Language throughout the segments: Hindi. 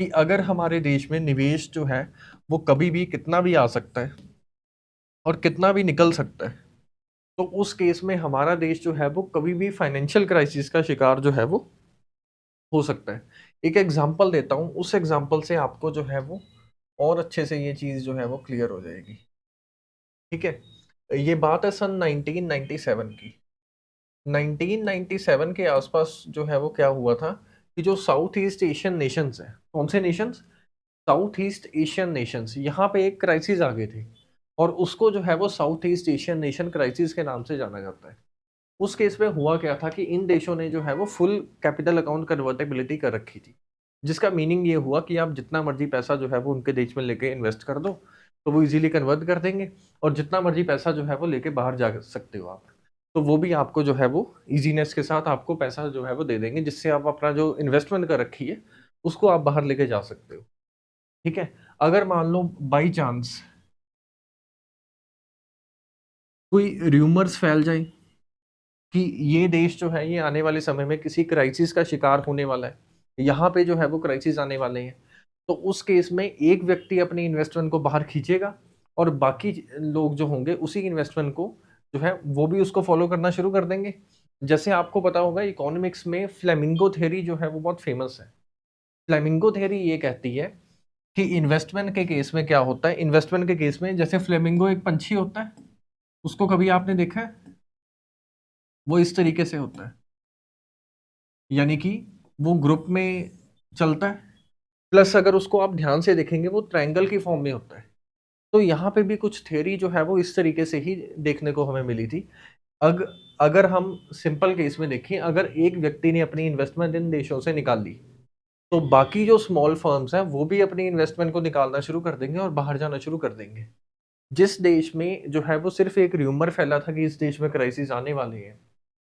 कि अगर हमारे देश में निवेश जो है वो कभी भी कितना भी आ सकता है और कितना भी निकल सकता है, तो उस केस में हमारा देश जो है वो कभी भी फाइनेंशियल क्राइसिस का शिकार जो है वो हो सकता है। एक एग्जांपल देता हूँ, उस एग्जांपल से आपको जो है वो और अच्छे से ये चीज जो है वो क्लियर हो जाएगी। ठीक है, ये बात है सन 1997 की। 1997 के आसपास जो है वो क्या हुआ था कि जो साउथ ईस्ट एशियन नेशंस हैं, कौन से Nations, south east Asian Nations, यहाँ पे एक क्राइसिस आ गई थी और उसको जो है वो south east Asian nation crisis के नाम से जाना जाता है। उस केस में हुआ क्या था कि इन देशों ने जो है वो फुल कैपिटल अकाउंट कन्वर्टेबिलिटी कर रखी थी, जिसका मीनिंग ये हुआ कि आप जितना मर्जी पैसा जो है वो उनके देश में लेके इन्वेस्ट कर दो तो वो इजीली कन्वर्ट कर देंगे, और जितना मर्जी पैसा जो है वो लेके बाहर जा सकते हो आप, तो वो भी आपको जो है वो इजीनेस के साथ आपको पैसा जो है वो दे देंगे, जिससे आप अपना जो इन्वेस्टमेंट कर रखी है उसको आप बाहर लेके जा सकते हो। ठीक है, अगर मान लो बाई चांस कोई र्यूमर्स फैल जाए कि ये देश जो है ये आने वाले समय में किसी क्राइसिस का शिकार होने वाला है, यहाँ पे जो है वो क्राइसिस आने वाले हैं, तो उस केस में एक व्यक्ति अपनी इन्वेस्टमेंट को बाहर खींचेगा और बाकी लोग जो होंगे उसी इन्वेस्टमेंट को जो है वो भी उसको फॉलो करना शुरू कर देंगे। जैसे आपको पता होगा इकोनॉमिक्स में फ्लेमिंगो थ्योरी जो है वो बहुत फेमस है। फ्लेमिंगो थ्योरी ये कहती है कि इन्वेस्टमेंट के केस में क्या होता है, इन्वेस्टमेंट के केस में जैसे फ्लेमिंगो एक पंछी होता है, उसको कभी आपने देखा है, वो इस तरीके से होता है, यानी कि वो ग्रुप में चलता है, प्लस अगर उसको आप ध्यान से देखेंगे वो ट्रायंगल की फॉर्म में होता है। तो यहाँ पे भी कुछ थ्योरी जो है वो इस तरीके से ही देखने को हमें मिली थी। अग अगर हम सिंपल केस में देखें, अगर एक व्यक्ति ने अपनी इन्वेस्टमेंट इन देशों से निकाल ली, तो बाकी जो स्मॉल फर्म्स हैं वो भी अपनी इन्वेस्टमेंट को निकालना शुरू कर देंगे और बाहर जाना शुरू कर देंगे। जिस देश में जो है वो सिर्फ एक र्यूमर फैला था कि इस देश में क्राइसिस आने वाले हैं,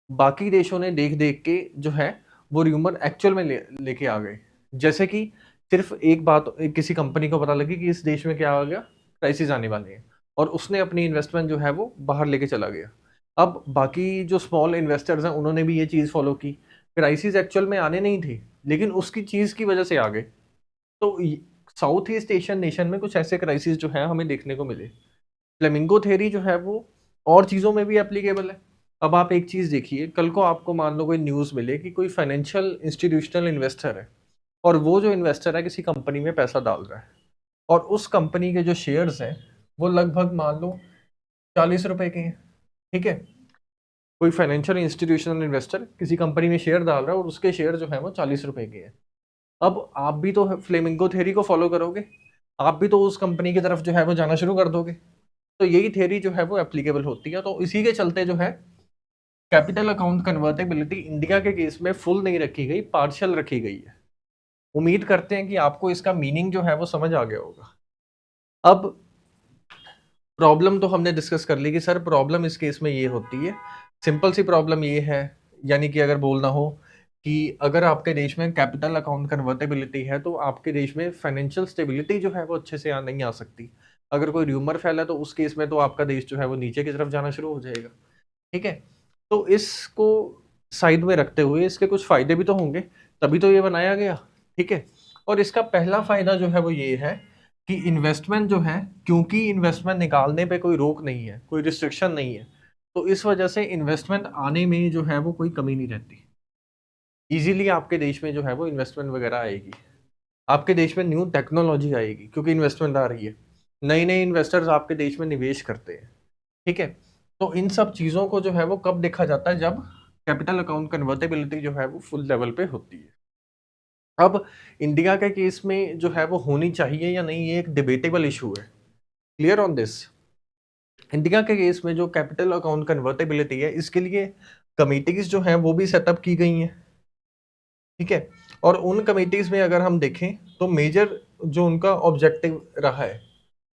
बाकी देशों ने देख देख के जो है वो र्यूमर एक्चुअल में लेके आ गए। जैसे कि सिर्फ एक बात किसी कंपनी को पता लगी कि इस देश में क्या आ गया, क्राइसिस आने वाले हैं, और उसने अपनी इन्वेस्टमेंट जो है वो बाहर लेके चला गया। अब बाकी जो स्मॉल इन्वेस्टर्स हैं उन्होंने भी ये चीज़ फॉलो की, क्राइसिस एक्चुअल में आने नहीं थी लेकिन उसकी चीज़ की वजह से आ गए। तो साउथ ईस्ट एशियन नेशन में कुछ ऐसे क्राइसिस जो है हमें देखने को मिले। फ्लेमिंगो थ्योरी जो है वो और चीज़ों में भी एप्लीकेबल है। अब आप एक चीज़ देखिए, कल को आपको मान लो कोई न्यूज़ मिले कि कोई फाइनेंशियल इंस्टीट्यूशनल इन्वेस्टर है और वो जो इन्वेस्टर है किसी कंपनी में पैसा डाल रहा है और उस कंपनी के जो शेयर्स हैं वो लगभग मान लो 40 रुपए के हैं। ठीक है, कोई फाइनेंशियल इंस्टीट्यूशनल इन्वेस्टर किसी कंपनी में शेयर डाल रहा है और उसके शेयर जो है वो 40 रुपए के हैं। अब आप भी तो फ्लेमिंगो थ्योरी को फॉलो करोगे, आप भी तो उस कंपनी की तरफ जो है वो जाना शुरू कर दोगे। तो यही थ्योरी जो है वो एप्लीकेबल होती है। तो इसी के चलते जो है कैपिटल अकाउंट कन्वर्टेबिलिटी इंडिया के केस में फुल नहीं रखी गई, पार्शियल रखी गई है। उम्मीद करते हैं कि आपको इसका मीनिंग जो है वो समझ आ गया होगा। अब प्रॉब्लम तो हमने डिस्कस कर ली कि सर प्रॉब्लम इस केस में ये होती है, सिंपल सी प्रॉब्लम ये है, यानी कि अगर बोलना हो कि अगर आपके देश में कैपिटल अकाउंट कन्वर्टेबिलिटी है तो आपके देश में फाइनेंशियल स्टेबिलिटी जो है वो अच्छे से नहीं आ सकती। अगर कोई र्यूमर फैला तो उस केस में तो आपका देश जो है वो नीचे की तरफ जाना शुरू हो जाएगा। ठीक है, तो इसको साइड में रखते हुए इसके कुछ फायदे भी तो होंगे, तभी तो ये बनाया गया। ठीक है, और इसका पहला फायदा जो है वो ये है कि इन्वेस्टमेंट जो है, क्योंकि इन्वेस्टमेंट निकालने पे कोई रोक नहीं है, कोई रिस्ट्रिक्शन नहीं है, तो इस वजह से इन्वेस्टमेंट आने में जो है वो कोई कमी नहीं रहती। इजीली आपके देश में जो है वो इन्वेस्टमेंट वगैरह आएगी, आपके देश में न्यू टेक्नोलॉजी आएगी क्योंकि इन्वेस्टमेंट आ रही है, नए नए इन्वेस्टर्स आपके देश में निवेश करते हैं। ठीक है, तो इन सब चीज़ों को जो है वो कब देखा जाता है, जब कैपिटल अकाउंट कन्वर्टेबिलिटी जो है वो फुल लेवल पे होती है। अब इंडिया के केस में जो है वो होनी चाहिए या नहीं, ये एक डिबेटेबल इशू है। क्लियर ऑन दिस, इंडिया के केस में जो कैपिटल अकाउंट कन्वर्टेबिलिटी है इसके लिए कमिटीज जो हैं वो भी सेटअप की गई हैं। ठीक है, और उन कमिटीज में अगर हम देखें तो मेजर जो उनका ऑब्जेक्टिव रहा है,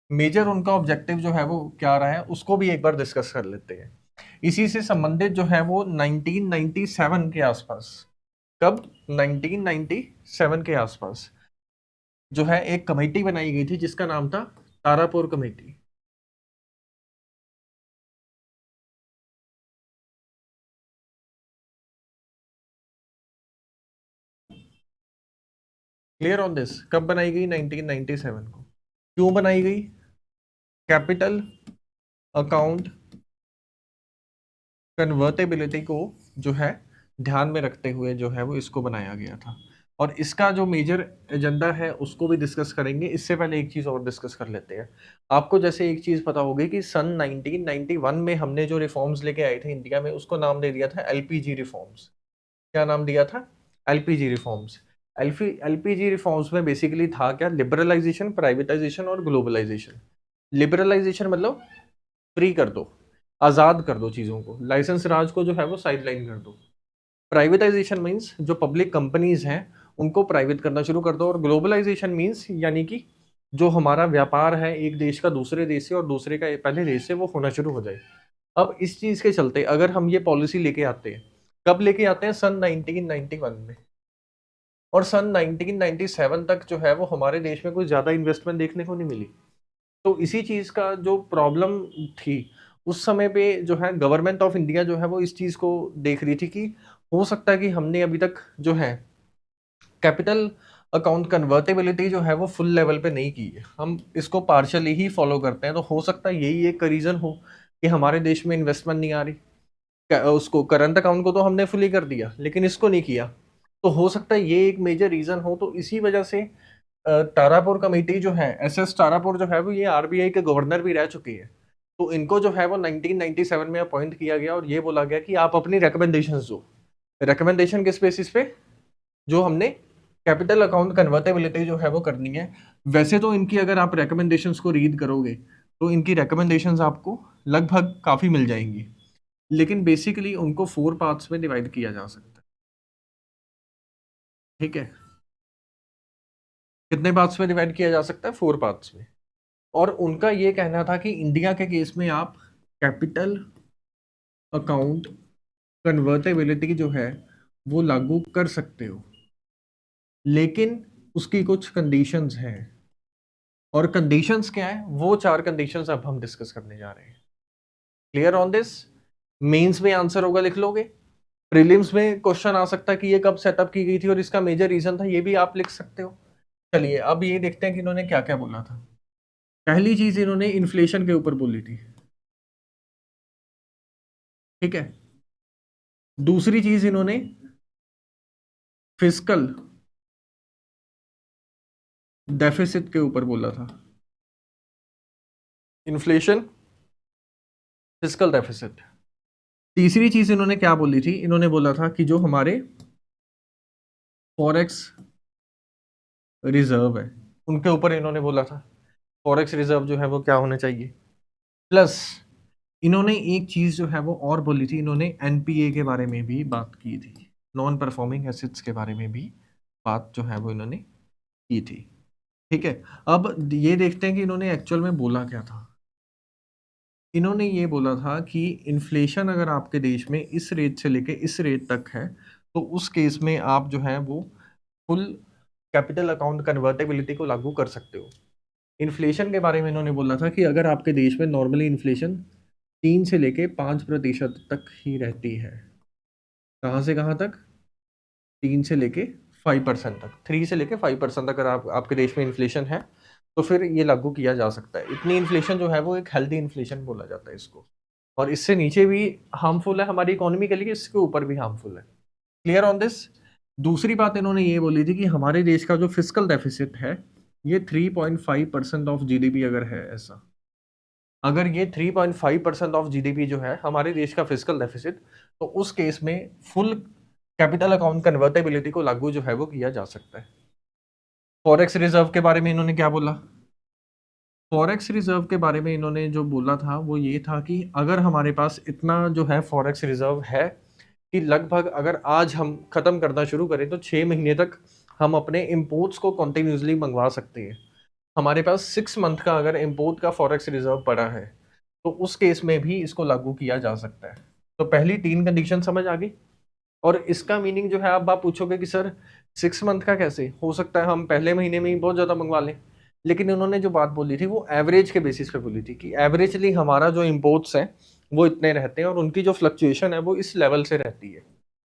मेजर उनका ऑब्जेक्टिव जो है वो क्या रहा है उसको भी एक बार डिस्कस कर लेते हैं। इसी से संबंधित जो है वो 1997 के आसपास, कब, 1997 के आसपास जो है एक कमेटी बनाई गई थी जिसका नाम था Tarapur committee. Clear on this? कब बनाई गई? 1997 को। क्यों बनाई गई? कैपिटल अकाउंट कन्वर्टेबिलिटी को जो है ध्यान में रखते हुए जो है वो इसको बनाया गया था। और इसका जो मेजर एजेंडा है उसको भी डिस्कस करेंगे। इससे पहले एक चीज और डिस्कस कर लेते हैं। आपको जैसे एक चीज पता होगी कि सन 1991 में हमने जो रिफॉर्म्स लेके आए थे इंडिया में, उसको नाम दे दिया था एलपीजी रिफॉर्म्स। क्या नाम दिया था? LPG reforms. एलपीजी रिफॉर्म्स में बेसिकली था क्या? लिबरलाइजेशन, प्राइवेटाइजेशन और ग्लोबलाइजेशन। लिबरलाइजेशन मतलब फ्री कर दो, आजाद कर दो चीजों को, लाइसेंस राज को जो है वो साइडलाइन कर दो। प्राइवेटाइजेशन मींस जो पब्लिक कंपनीज हैं उनको प्राइवेट करना शुरू कर दो। और ग्लोबलाइजेशन मींस यानी कि जो हमारा व्यापार है एक देश का दूसरे देश से और दूसरे का पहले देश से, वो होना शुरू हो जाए। अब इस चीज के चलते अगर हम ये पॉलिसी लेके आते हैं, कब लेके आते हैं? सन 1991 में। और सन 1997 तक जो है वो हमारे देश में कोई ज्यादा इन्वेस्टमेंट देखने को नहीं मिली। तो इसी चीज का जो प्रॉब्लम थी उस समय पे जो है गवर्नमेंट ऑफ इंडिया जो है वो इस चीज को देख रही थी कि हो सकता है कि हमने अभी तक जो है कैपिटल अकाउंट कन्वर्टेबिलिटी जो है वो फुल लेवल पे नहीं की है, हम इसको पार्शियली ही फॉलो करते हैं। तो हो सकता है यही एक रीजन हो कि हमारे देश में इन्वेस्टमेंट नहीं आ रही। उसको करंट अकाउंट को तो हमने फुली कर दिया लेकिन इसको नहीं किया। तो हो सकता है ये एक मेजर रीजन हो। तो इसी वजह से तारापुर कमेटी जो है, एसएस तारापुर जो है वो ये आरबीआई के गवर्नर भी रह चुकी है। तो इनको जो है वो 1997 में अपॉइंट किया गया और ये बोला गया कि आप अपनी रिकमेंडेशंस दो। रिकमेंडेशन किस बेसिस पे? जो हमने कैपिटल अकाउंट कन्वर्टेबिलिटी जो है वो करनी है। वैसे तो इनकी अगर आप रिकमेंडेशंस को रीड करोगे तो इनकी रिकमेंडेशंस आपको लगभग काफी मिल जाएंगी, लेकिन बेसिकली उनको 4 पार्ट्स में डिवाइड किया जा सकता है। ठीक है, कितने पार्ट्स में डिवाइड किया जा सकता है? 4 पार्ट्स में। और उनका ये कहना था कि इंडिया के केस में आप कैपिटल अकाउंट कन्वर्टेबिलिटी जो है वो लागू कर सकते हो, लेकिन उसकी कुछ कंडीशंस हैं। और कंडीशंस क्या है? वो 4 कंडीशंस अब हम डिस्कस करने जा रहे हैं। Clear on this? मेंस में आंसर होगा, लिख लोगे। प्रीलिम्स में क्वेश्चन आ सकता है कि ये कब सेटअप की गई थी और इसका मेजर रीजन था, ये भी आप लिख सकते हो। चलिए अब ये देखते हैं कि इन्होंने क्या क्या बोला था। पहली चीज इन्होंने इन्फ्लेशन के ऊपर बोली थी। ठीक है। दूसरी चीज इन्होंने फिस्कल डेफिसिट के ऊपर बोला था। Inflation, fiscal deficit. तीसरी चीज इन्होंने क्या बोली थी? इन्होंने बोला था कि जो हमारे फॉरेक्स रिजर्व है उनके ऊपर इन्होंने बोला था फॉरेक्स रिजर्व जो है वो क्या होने चाहिए। प्लस इन्होंने एक चीज जो है वो और बोली थी, इन्होंने एनपीए के बारे में भी बात की थी, नॉन परफॉर्मिंग एसेट्स के बारे में भी बात जो है वो इन्होंने की थी। ठीक है। अब ये देखते हैं कि इन्होंने एक्चुअल में बोला क्या था। इन्होंने ये बोला था कि इन्फ्लेशन अगर आपके देश में इस रेट से लेके इस रेट तक है तो उस केस में आप जो है वो फुल कैपिटल अकाउंट कन्वर्टेबिलिटी को लागू कर सकते हो। इन्फ्लेशन के बारे में इन्होंने बोला था कि अगर आपके देश में नॉर्मली इन्फ्लेशन 3 से लेके 5% तक ही रहती है। कहाँ से कहाँ तक? 3 से लेके 5% तक, 3 से लेके 5% अगर आपके देश में इन्फ्लेशन है तो फिर ये लागू किया जा सकता है। इतनी इन्फ्लेशन जो है वो एक हेल्दी इन्फ्लेशन बोला जाता है इसको। और इससे नीचे भी हार्मफुल है हमारी इकोनॉमी के लिए, इसके ऊपर भी हार्मफुल है। Clear on this? दूसरी बात इन्होंने ये बोली थी कि हमारे देश का जो फिस्कल डेफिसिट है ये 3.5% ऑफ जीडीपी अगर है, ऐसा अगर ये 3.5% ऑफ जीडीपी जो है हमारे देश का फिस्कल डेफिसिट, तो उस केस में फुल कैपिटल अकाउंट कन्वर्टेबिलिटी को लागू जो है वो किया जा सकता है। फॉरेक्स रिजर्व के बारे में इन्होंने क्या बोला? फॉरेक्स रिजर्व के बारे में इन्होंने जो बोला था वो ये था कि अगर हमारे पास इतना जो है फॉरेक्स रिजर्व है कि लगभग अगर आज हम खत्म करना शुरू करें तो 6 महीने तक हम अपने इम्पोर्ट्स को कंटिन्यूसली मंगवा सकते हैं। हमारे पास 6 मंथ का अगर इम्पोर्ट का फॉरेक्स रिजर्व पड़ा है तो उस केस में भी इसको लागू किया जा सकता है। तो पहली 3 कंडीशन समझ आ गई। और इसका मीनिंग जो है, अब आप पूछोगे कि सर 6 मंथ का कैसे हो सकता है, हम पहले महीने में ही बहुत ज़्यादा मंगवा लें। लेकिन उन्होंने जो बात बोली थी वो एवरेज के बेसिस पे बोली थी कि एवरेजली हमारा जो इम्पोर्ट्स हैं वो इतने रहते हैं और उनकी जो फ्लक्चुएशन है वो इस लेवल से रहती है।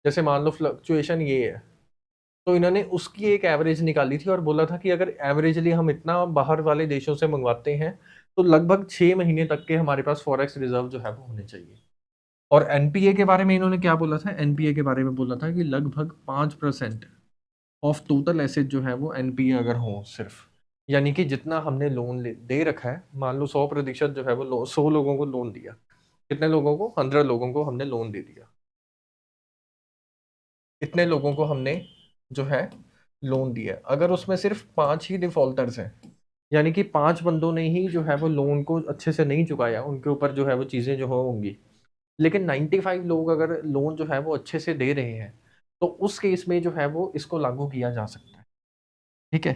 जैसे मान लो फ्लक्चुएशन ये है तो इन्होंने उसकी एक एवरेज निकाली थी और बोला था कि अगर एवरेजली हम इतना बाहर वाले देशों से मंगवाते हैं तो लगभग 6 महीने तक के हमारे पास फॉरेक्स रिजर्व जो है वो होने चाहिए। और एनपीए के बारे में इन्होंने क्या बोला था, एनपीए के बारे में बोला था कि लगभग 5% ऑफ टोटल एसेट जो है वो एनपीए अगर हो सिर्फ, यानी कि जितना हमने लोन दे रखा है, मान लो 100% जो है वो 100 लोगों को लोन दिया, कितने लोगों को, 100 लोगों को हमने लोन दे दिया, इतने लोगों को हमने जो है लोन दिया, अगर उसमें सिर्फ 5 ही डिफॉल्टर्स हैं, यानी कि 5 बंदों ने ही जो है वो लोन को अच्छे से नहीं चुकाया, उनके ऊपर जो है वो चीज़ें जो होंगी, लेकिन 95 लोग अगर लोन जो है वो अच्छे से दे रहे हैं, तो उस केस में जो है वो इसको लागू किया जा सकता है। ठीक है,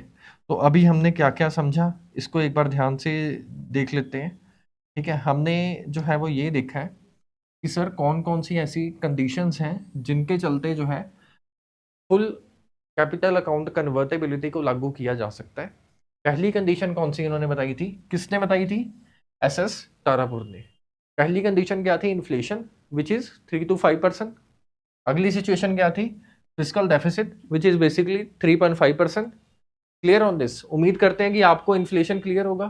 तो अभी हमने क्या क्या समझा, इसको एक बार ध्यान से देख लेते हैं। ठीक है, हमने जो है वो ये देखा है कि सर कौन कौन सी ऐसी कंडीशंस हैं जिनके चलते जो है फुल कैपिटल अकाउंट कन्वर्टेबिलिटी को लागू किया जा सकता है। पहली कंडीशन कौन सी इन्होंने बताई थी, किसने बताई थी, एसएस तारापुर ने। पहली कंडीशन क्या थी, इन्फ्लेशन विच इज 3 to 5%। अगली सिचुएशन क्या थी, fiscal deficit which is basically 3.5%। Clear on this, उम्मीद करते हैं कि आपको इन्फ्लेशन क्लियर होगा।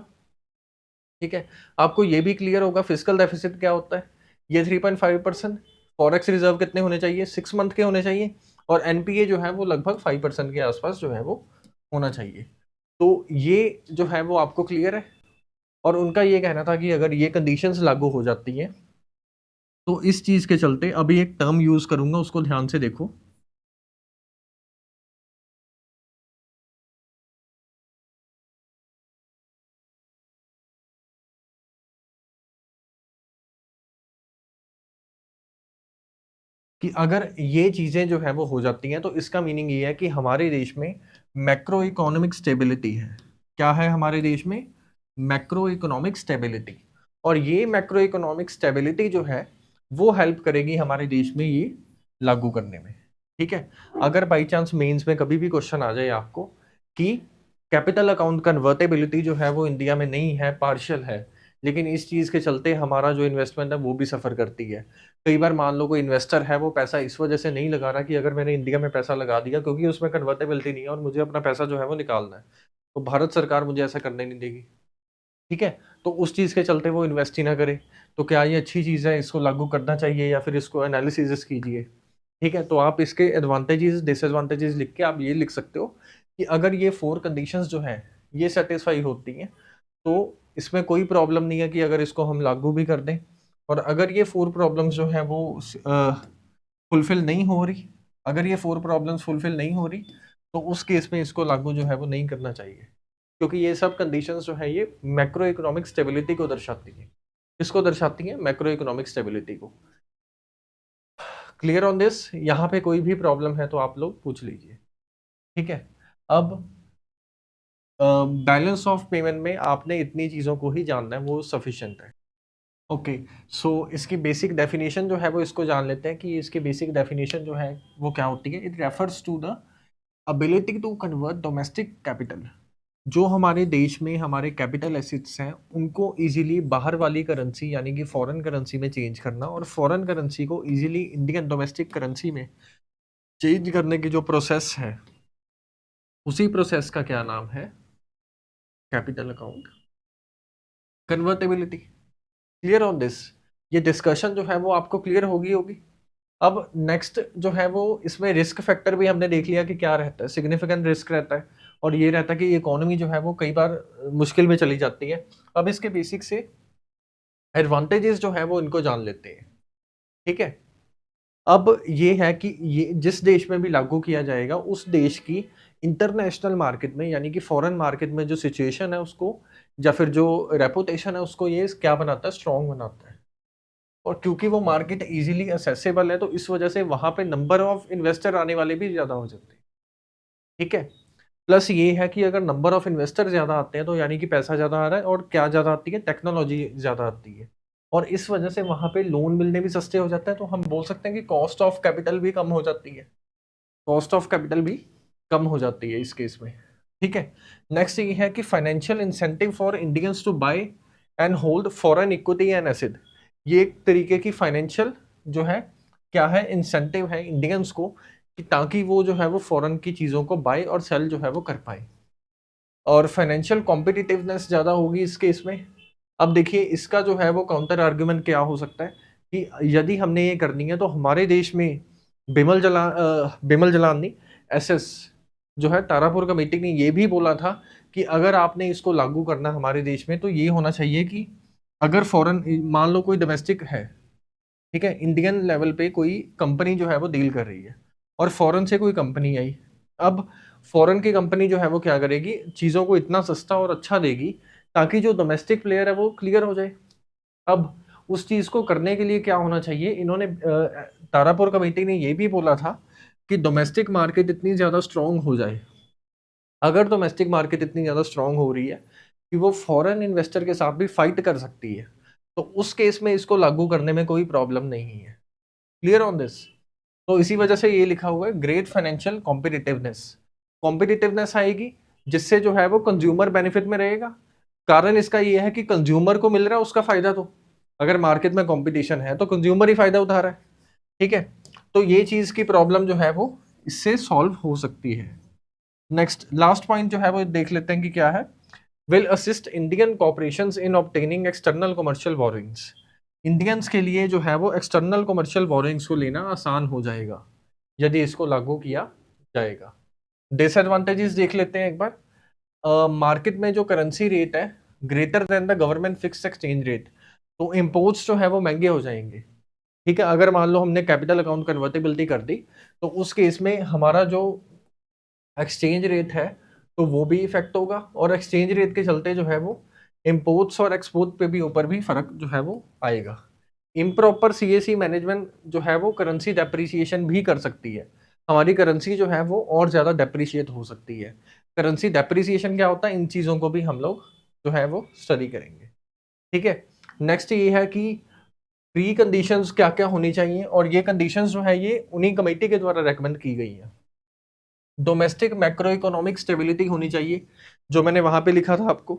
ठीक है, आपको ये भी क्लियर होगा फिस्कल डेफिसिट क्या होता है, ये 3.5%। फॉरेक्स रिजर्व कितने होने चाहिए, 6 मंथ के होने चाहिए, और एनपीए जो है वो लगभग 5% के आसपास जो है वो होना चाहिए। तो ये जो है वो आपको क्लियर है, और उनका ये कहना था कि अगर ये कंडीशंस लागू हो जाती हैं तो इस चीज के चलते, अभी एक टर्म यूज करूंगा उसको ध्यान से देखो, कि अगर ये चीजें जो है वो हो जाती हैं तो इसका मीनिंग ये है कि हमारे देश में मैक्रो इकोनॉमिक स्टेबिलिटी है। क्या है हमारे देश में, मैक्रो इकोनॉमिक स्टेबिलिटी। और ये मैक्रो इकोनॉमिक स्टेबिलिटी जो है वो हेल्प करेगी हमारे देश में ये लागू करने में। ठीक है, अगर बाई चांस मेंस में कभी भी क्वेश्चन आ जाए आपको कि कैपिटल अकाउंट कन्वर्टेबिलिटी जो है वो इंडिया में नहीं है, पार्शियल है, लेकिन इस चीज के चलते हमारा जो इन्वेस्टमेंट है वो भी सफर करती है। कई बार मान लो कोई इन्वेस्टर है, वो पैसा इस वजह से नहीं लगा रहा कि अगर मैंने इंडिया में पैसा लगा दिया क्योंकि उसमें कन्वर्टेबिलिटी नहीं है और मुझे अपना पैसा जो है वो निकालना है, तो भारत सरकार मुझे ऐसा करने नहीं देगी। ठीक है, तो उस चीज़ के चलते वो इन्वेस्ट ही ना करे। तो क्या ये अच्छी चीज़ है, इसको लागू करना चाहिए या फिर इसको एनालिसिस कीजिए। ठीक है, तो आप इसके एडवांटेजेस डिसएडवांटेजेस लिख के आप ये लिख सकते हो कि अगर ये 4 कंडीशंस जो हैं ये सेटिस्फाई होती हैं तो इसमें कोई प्रॉब्लम नहीं है कि अगर इसको हम लागू भी कर दें। और अगर ये 4 प्रॉब्लम्स जो है वो फुलफिल नहीं हो रही, अगर ये 4 प्रॉब्लम्स फुलफिल नहीं हो रही, तो उस केस में इसको लागू जो है वो नहीं करना चाहिए, क्योंकि ये सब कंडीशंस जो है ये मैक्रो इकोनॉमिक स्टेबिलिटी को दर्शाती है। किसको दर्शाती है, मैक्रो इकोनॉमिक स्टेबिलिटी को। क्लियर ऑन दिस, यहाँ पे कोई भी प्रॉब्लम है तो आप लोग पूछ लीजिए। ठीक है, अब बैलेंस ऑफ पेमेंट में आपने इतनी चीज़ों को ही जानना है, वो सफिशिएंट है। ओके, सो इसकी बेसिक डेफिनेशन जो है वो इसको जान लेते हैं कि इसकी बेसिक डेफिनेशन जो है वो क्या होती है। It refers to the ability to convert domestic capital, जो हमारे देश में हमारे कैपिटल एसेट्स हैं उनको इजीली बाहर वाली करेंसी यानी कि फॉरेन करेंसी में चेंज करना, और फॉरेन करेंसी को इजीली इंडियन डोमेस्टिक करेंसी में चेंज करने की जो प्रोसेस है, उसी प्रोसेस का क्या नाम है, capital account convertibility. Clear on this, ये डिस्कशन जो है वो आपको क्लियर होगी। अब नेक्स्ट जो है वो इसमें रिस्क फैक्टर भी हमने देख लिया कि क्या रहता है, सिग्निफिकेंट रिस्क रहता है, और ये रहता है कि इकोनॉमी जो है वो कई बार मुश्किल में चली जाती है। अब इसके बेसिक से एडवांटेजेस जो है वो इनको जान लेते हैं। ठीक है, अब ये है कि ये जिस देश में भी लागू किया जाएगा उस देश की इंटरनेशनल मार्केट में यानी कि फॉरेन मार्केट में जो सिचुएशन है उसको, या फिर जो रेपुटेशन है उसको, ये क्या बनाता है, स्ट्रॉन्ग बनाता है। और क्योंकि वो मार्केट इजीली असेसेबल है तो इस वजह से वहां पे नंबर ऑफ इन्वेस्टर आने वाले भी ज्यादा हो जाते हैं। ठीक है, प्लस ये है कि अगर नंबर ऑफ इन्वेस्टर ज्यादा आते हैं तो यानी कि पैसा ज्यादा आ रहा है, और क्या ज्यादा आती है, टेक्नोलॉजी ज्यादा आती है, और इस वजह से वहां पे लोन मिलने भी सस्ते हो जाते हैं। तो हम बोल सकते हैं कि कॉस्ट ऑफ कैपिटल भी कम हो जाती है, कॉस्ट ऑफ कैपिटल भी कम हो जाती है इस केस में। ठीक है, नेक्स्ट ये है कि financial incentive for Indians to buy and hold foreign equity and asset. ये एक तरीके की फाइनेंशियल जो है क्या है, इंसेंटिव है इंडियंस को कि ताकि वो जो है वो फॉरेन की चीज़ों को बाय और सेल जो है वो कर पाए। और फाइनेंशियल कॉम्पिटिटिवनेस ज़्यादा होगी इस केस में। अब देखिए इसका जो है वो काउंटर आर्ग्यूमेंट क्या हो सकता है कि यदि हमने ये करनी है तो हमारे देश में बिमल जलान नहीं, एसएस जो है तारापुर कमेटी ने ये भी बोला था कि अगर आपने इसको लागू करना हमारे देश में तो ये होना चाहिए कि अगर फॉरेन मान लो कोई डोमेस्टिक है, ठीक है, इंडियन लेवल पे कोई कंपनी जो है वो डील कर रही है और फॉरेन से कोई कंपनी आई। अब फॉरेन की कंपनी जो है वो क्या करेगी, चीज़ों को इतना सस्ता और अच्छा देगी ताकि जो डोमेस्टिक प्लेयर है वो क्लियर हो जाए। अब उस चीज़ को करने के लिए क्या होना चाहिए, इन्होंने तारापुर कमेटी ने ये भी बोला था कि डोमेस्टिक मार्केट इतनी ज़्यादा स्ट्रांग हो जाए, अगर डोमेस्टिक मार्केट इतनी ज़्यादा स्ट्रांग हो रही है कि वो फॉरेन इन्वेस्टर के साथ भी फाइट कर सकती है, तो उस केस में इसको लागू करने में कोई प्रॉब्लम नहीं है। Clear on this? तो इसी वजह से ये लिखा हुआ है ग्रेट फाइनेंशियल कॉम्पिटिटिवनेस। कॉम्पिटिटिवनेस आएगी जिससे जो है वो कंज्यूमर बेनिफिट में रहेगा। कारण इसका ये है कि कंज्यूमर को मिल रहा है उसका फायदा, तो अगर मार्केट में कंपटीशन है तो कंज्यूमर ही फायदा उठा रहा है। ठीक है, तो ये चीज की प्रॉब्लम जो है वो इससे सॉल्व हो सकती है। नेक्स्ट लास्ट पॉइंट जो है वो देख लेते हैं कि क्या है। Will assist Indian corporations in obtaining external commercial borings. Indians के लिए जो है वो एक्सटर्नल कमर्शियल बोरिंग्स को लेना आसान हो जाएगा यदि इसको लागू किया जाएगा। डिसएडवांटेजेस देख लेते हैं एक बार। मार्केट में जो करेंसी रेट है greater than the government fixed exchange rate, तो इम्पोर्ट्स जो है वो महंगे हो जाएंगे। ठीक है, अगर मान लो हमने कैपिटल अकाउंट कन्वर्टेबिलिटी कर दी तो उस केस में हमारा जो एक्सचेंज रेट है तो वो भी इफेक्ट होगा, और एक्सचेंज रेट के चलते जो है वो इम्पोर्ट्स और एक्सपोर्ट पे भी ऊपर भी फर्क जो है वो आएगा। इम्प्रॉपर सीएसी मैनेजमेंट जो है वो करेंसी डेप्रिसिएशन भी कर सकती है, हमारी करेंसी जो है वो और ज़्यादा डेप्रिशिएट हो सकती है। करेंसी डेप्रिसिएशन क्या होता है, इन चीज़ों को भी हम लोग जो है वो स्टडी करेंगे। ठीक है, नेक्स्ट ये है कि प्री कंडीशंस क्या क्या होनी चाहिए, और ये कंडीशंस जो है ये उन्हीं कमेटी के द्वारा रेकमेंड की गई है। डोमेस्टिक मैक्रो इकोनॉमिक स्टेबिलिटी होनी चाहिए, जो मैंने वहां पे लिखा था आपको।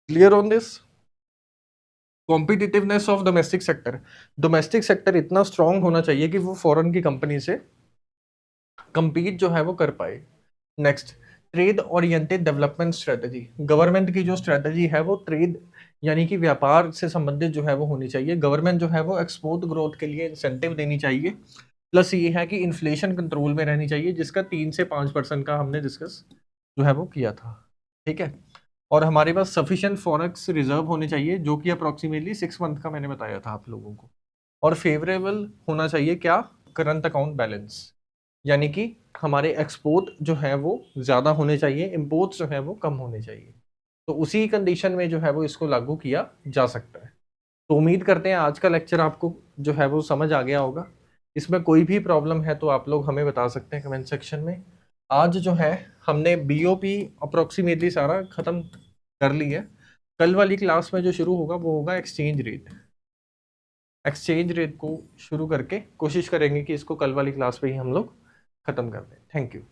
Clear on this? Competitiveness of domestic sector, domestic sector इतना स्ट्रांग होना चाहिए कि वो फॉरेन की कंपनी से कंपीट जो है वो कर पाए। Next, trade oriented development strategy, government की जो स्ट्रेटजी है वो ट्रेड यानी कि व्यापार से संबंधित जो है वो होनी चाहिए। गवर्नमेंट जो है वो एक्सपोर्ट ग्रोथ के लिए इंसेंटिव देनी चाहिए। प्लस ये है कि इन्फ्लेशन कंट्रोल में रहनी चाहिए, जिसका 3 से 5% का हमने डिस्कस जो है वो किया था। ठीक है, और हमारे पास सफिशिएंट फॉरेक्स रिजर्व होने चाहिए जो कि अप्रॉक्सीमेटली 6 मंथ का मैंने बताया था आप लोगों को। और फेवरेबल होना चाहिए क्या, करंट अकाउंट बैलेंस, यानी कि हमारे एक्सपोर्ट जो है वो ज़्यादा होने चाहिए, इम्पोर्ट्स जो है वो कम होने चाहिए। तो उसी कंडीशन में जो है वो इसको लागू किया जा सकता है। तो उम्मीद करते हैं आज का लेक्चर आपको जो है वो समझ आ गया होगा। इसमें कोई भी प्रॉब्लम है तो आप लोग हमें बता सकते हैं कमेंट सेक्शन में। आज जो है हमने बीओपी अप्रोक्सीमेटली सारा खत्म कर लिया है। कल वाली क्लास में जो शुरू होगा वो होगा एक्सचेंज रेट। एक्सचेंज रेट को शुरू करके कोशिश करेंगे कि इसको कल वाली क्लास पे ही हम लोग खत्म कर दें। Thank you.